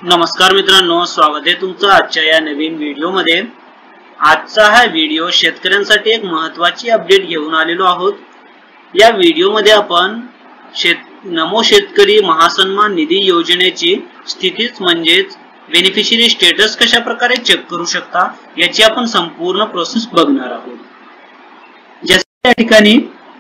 नमस्कार मित्रांनो, स्वागत आहे तुमचं आजच्या या नवीन व्हिडिओमध्ये। आजचा हा व्हिडिओ शेतकऱ्यांसाठी एक महत्त्वाची अपडेट घेऊन आलेलो आहोत। या व्हिडिओमध्ये आपण नमो शेतकरी महासन्मान निधी योजनेची स्थितीच म्हणजेच बेनिफिशियरी स्टेटस कशा प्रकारे चेक करू शकता याची आपण संपूर्ण प्रोसेस बघणार आहोत। जसे या ठिकाणी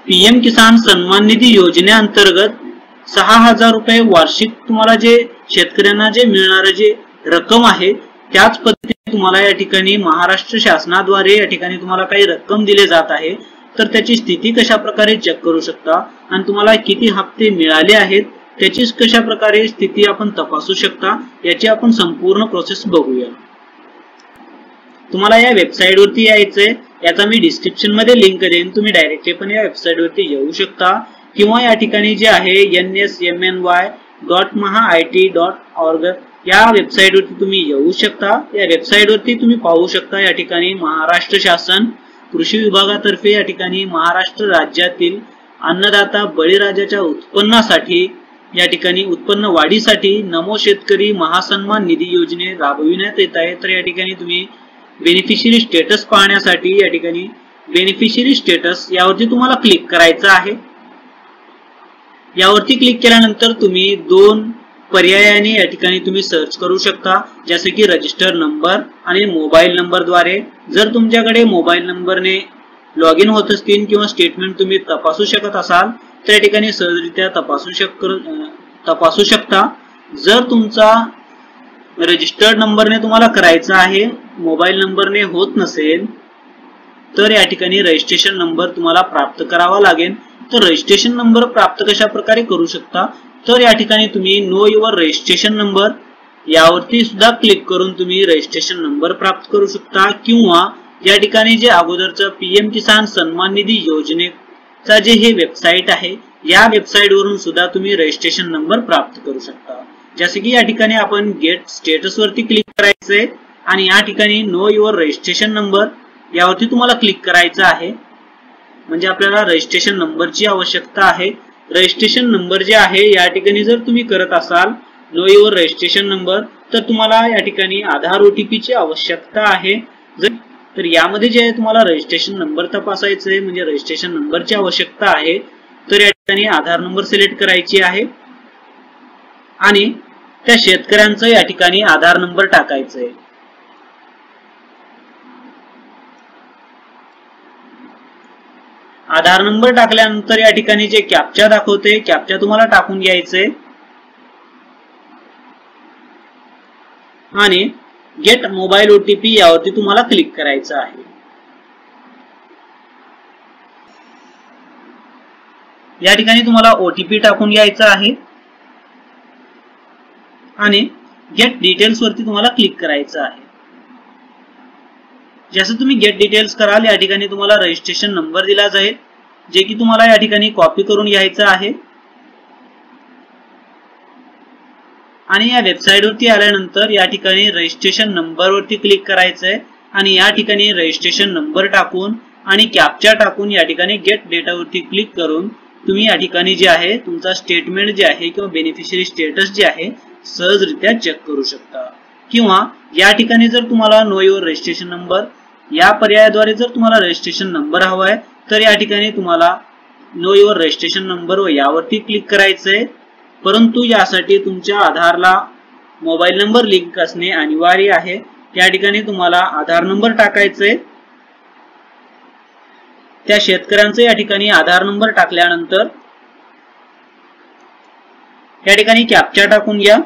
पीएम किसान सन्मान निधी योजनेअंतर्गत 6000 रुपये वार्षिक तुम्हाला जे शेतकऱ्यांना जे मिळणारे जे रक्कम आहे त्याच पद्धतीने तुम्हाला या ठिकाणी महाराष्ट्र शासनाद्वारे या ठिकाणी तुम्हाला काही रक्कम दिले जात आहे, तर त्याची स्थिती कशा प्रकारे चेक करू शकता आणि तुम्हाला किती हप्ते मिळाले आहेत त्याची कशा प्रकारे स्थिती आपण तपासू शकता याची आपण संपूर्ण प्रोसेस बघूया। तुम्हाला या वेबसाईट वरती यायचंय, याचा मी डिस्क्रिप्शन मध्ये लिंक देईन, तुम्ही डायरेक्टली पण या वेबसाईट वरती येऊ शकता किंवा या ठिकाणी जे आहे nsmny.mahaIT.org या वेबसाईट वरती तुम्ही येऊ शकता। या वेबसाईट वरती तुम्ही पाहू शकता या ठिकाणी महाराष्ट्र शासन कृषी विभागातर्फे या ठिकाणी महाराष्ट्र राज्यातील अन्नदाता बळीराजाच्या उत्पन्नासाठी या ठिकाणी उत्पन्न वाढीसाठी नमो शेतकरी महासन्मान निधी योजने राबविण्यात येत आहे। तर या ठिकाणी तुम्ही बेनिफिशियरी स्टेटस पाहण्यासाठी या ठिकाणी बेनिफिशियरी स्टेटस यावरती तुम्हाला क्लिक करायचं आहे। यावरती क्लिक केल्यानंतर तुम्ही दोन पर्यायाने या ठिकाणी तुम्ही सर्च करू शकता, जसे की रजिस्टर नंबर आणि मोबाईल नंबर द्वारे। जर तुमच्याकडे मोबाईल नंबरने लॉग इन होत असतील किंवा स्टेटमेंट तुम्ही तपासू शकत असाल तर या ठिकाणी सहजरित्या तपासू शकता। जर तुमचा रजिस्टर्ड नंबरने तुम्हाला करायचा आहे, मोबाईल नंबरने होत नसेल तर या ठिकाणी रजिस्ट्रेशन नंबर तुम्हाला प्राप्त करावा लागेल। तर रजिस्ट्रेशन नंबर प्राप्त कशा प्रकारे करू शकता, तर या ठिकाणी तुम्ही नो युअर रजिस्ट्रेशन नंबर यावरती सुद्धा क्लिक करून तुम्ही रजिस्ट्रेशन नंबर प्राप्त करू शकता किंवा या ठिकाणी जे अगोदरचं पीएम किसान सन्मान निधी योजनेचा जे हे वेबसाईट आहे या वेबसाईट वरून सुद्धा तुम्ही रजिस्ट्रेशन नंबर प्राप्त करू शकता। जसे की या ठिकाणी आपण गेट स्टेटस वरती क्लिक करायचंय आणि या ठिकाणी नो युअर रजिस्ट्रेशन नंबर यावरती तुम्हाला क्लिक करायचं आहे, म्हणजे आपल्याला रजिस्ट्रेशन नंबरची आवश्यकता आहे। रजिस्ट्रेशन नंबर जे आहे या ठिकाणी जर तुम्ही करत असाल नो युअर रजिस्ट्रेशन नंबर तर तुम्हाला या ठिकाणी आधार ओटीपी ची आवश्यकता आहे। तर यामध्ये जे आहे तुम्हाला रजिस्ट्रेशन नंबर तपासायचं आहे, म्हणजे रजिस्ट्रेशन नंबरची आवश्यकता आहे। तर या ठिकाणी आधार नंबर सिलेक्ट करायची आहे आणि त्या शेतकऱ्यांचं या ठिकाणी आधार नंबर टाकायचं आहे। आधार नंबर टाकल्यानंतर या ठिकाणी जे कॅप्चा दाखवते कॅप्चा तुम्हाला टाकून घ्यायचंय आणि गेट मोबाईल ओटीपी यावरती तुम्हाला क्लिक करायचं आहे। या ठिकाणी तुम्हाला ओटीपी टाकून घ्यायचा आहे आणि गेट डिटेल्स वरती तुम्हाला क्लिक करायचं आहे। जसं तुम्ही गेट डिटेल्स कराल या ठिकाणी तुम्हाला रजिस्ट्रेशन नंबर दिला जाईल, जे की तुम्हाला या ठिकाणी कॉपी करून घ्यायचा आहे आणि या वेबसाईट वरती आल्यानंतर या ठिकाणी रजिस्ट्रेशन नंबर वरती क्लिक करायचं आहे आणि या ठिकाणी रजिस्ट्रेशन नंबर टाकून आणि कॅप्चा टाकून या ठिकाणी गेट डेटा वरती क्लिक करून तुम्ही या ठिकाणी जे आहे तुमचा स्टेटमेंट जे आहे किंवा बेनिफिशियरी स्टेटस जे आहे सहजरित्या चेक करू शकता। किंवा या ठिकाणी जर तुम्हाला नो युअर रजिस्ट्रेशन नंबर या पर्यायाद्वारे जर तुम्हाला रजिस्ट्रेशन नंबर हवा आहे तर या ठिकाणी तुम्हाला नो युअर रजिस्ट्रेशन नंबर व यावरती क्लिक करायचंय, परंतु यासाठी तुमच्या आधारला मोबाईल नंबर लिंक असणे अनिवार्य आहे। या ठिकाणी तुम्हाला आधार नंबर टाकायचंय। त्या शेतकऱ्यांचं या ठिकाणी आधार नंबर टाकल्यानंतर या ठिकाणी कॅप्चा टाकून घ्या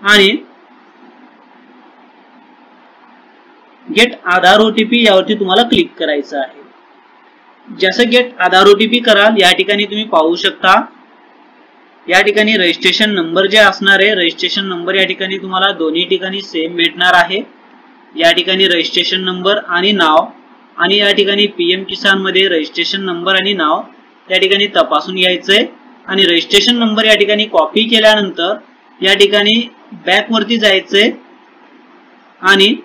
आणि गेट आधार ओटीपी यावरती तुम्हाला क्लिक करायचं आहे। जसं गेट आधार ओटीपी कराल या ठिकाणी तुम्ही पाहू शकता या ठिकाणी रजिस्ट्रेशन नंबर जे असणार आहे रजिस्ट्रेशन नंबर या ठिकाणी तुम्हाला दोन्ही ठिकाणी सेम भेटणार आहे। या ठिकाणी रजिस्ट्रेशन नंबर आणि नाव आणि या ठिकाणी पीएम किसान मध्ये रजिस्ट्रेशन नंबर आणि नाव या ठिकाणी तपासून घ्यायचंय आणि रजिस्ट्रेशन नंबर या ठिकाणी कॉपी केल्यानंतर या ठिकाणी बॅक वरती जायचंय आणि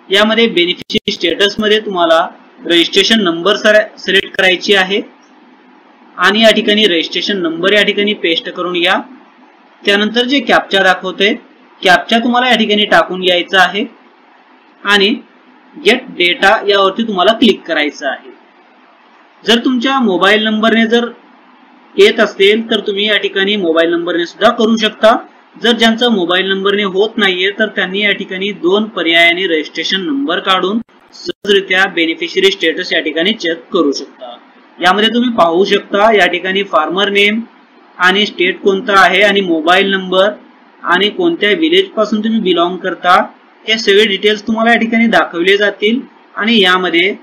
यामध्ये बेनिफिशियरी स्टेटस मध्ये तुम्हाला रजिस्ट्रेशन नंबर सिलेक्ट करायची आहे आणि या ठिकाणी रजिस्ट्रेशन नंबर या ठिकाणी पेस्ट करून घ्या त्यानंतर जे कॅप्चा दाखवते कॅप्चा तुम्हाला या ठिकाणी टाकून घ्यायचा आहे आणि गेट डेटा यावरती तुम्हाला क्लिक करायचं आहे। जर तुमच्या मोबाईल नंबरने जर येत असेल तर तुम्ही या ठिकाणी मोबाईल नंबरने सुद्धा करू शकता। जर ज्यांचा मोबाईल नंबरने होत नाहीये तर त्यांनी या ठिकाणी 2 पर्यायाने रजिस्ट्रेशन नंबर काढून सहजरित्या बेनिफिशरी स्टेटस या ठिकाणी चेक करू शकता। यामध्ये तुम्ही पाहू शकता या ठिकाणी फार्मर नेम आणि स्टेट कोणता आहे आणि मोबाईल नंबर आणि कोणत्या विलेज पासून तुम्ही बिलॉंग करता हे सगळे डिटेल्स तुम्हाला या ठिकाणी दाखवले जातील। आणि यामध्ये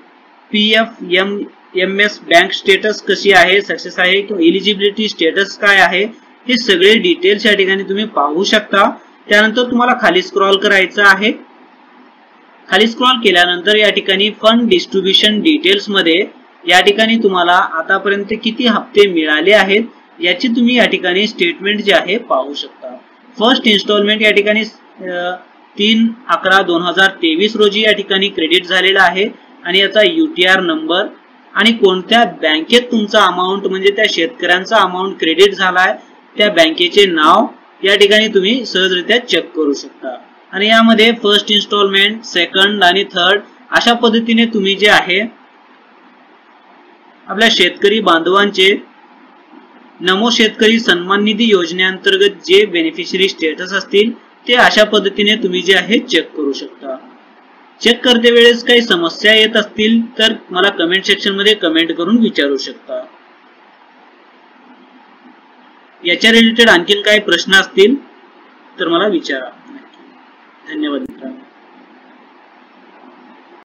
PFMS बँक स्टेटस कशी आहे, सक्सेस आहे किंवा एलिजिबिलिटी स्टेटस काय आहे हे सगळे डिटेल्स या ठिकाणी तुम्ही पाहू शकता। त्यानंतर तुम्हाला खाली स्क्रॉल करायचं आहे। खाली स्क्रॉल केल्यानंतर या ठिकाणी फंड डिस्ट्रीब्युशन डिटेल्स मध्ये या ठिकाणी तुम्हाला आतापर्यंत किती हप्ते मिळाले आहेत याची तुम्ही या ठिकाणी स्टेटमेंट जे आहे पाहू शकता। फर्स्ट इन्स्टॉलमेंट या ठिकाणी 3/11/2023 रोजी या ठिकाणी क्रेडिट झालेला आहे आणि याचा UTR नंबर आणि कोणत्या बँकेत तुमचा अमाउंट म्हणजे त्या शेतकऱ्यांचा अमाउंट क्रेडिट झालाय त्या बँकेचे नाव या ठिकाणी तुम्ही सहजरित्या चेक करू शकता। आणि यामध्ये फर्स्ट इन्स्टॉलमेंट, सेकंड आणि थर्ड अशा पद्धतीने तुम्ही जे आहे आपल्या शेतकरी बांधवांचे नमो शेतकरी सन्मान निधी योजनेअंतर्गत जे बेनिफिशरी स्टेटस असतील ते अशा पद्धतीने तुम्ही जे आहे चेक करू शकता। चेक करते वेळेस काही समस्या येत असतील तर मला कमेंट सेक्शन मध्ये कमेंट करून विचारू शकता। याच्या रिलेटेड आणखीन काही प्रश्न असतील तर मला विचारा। धन्यवाद मित्रांनो।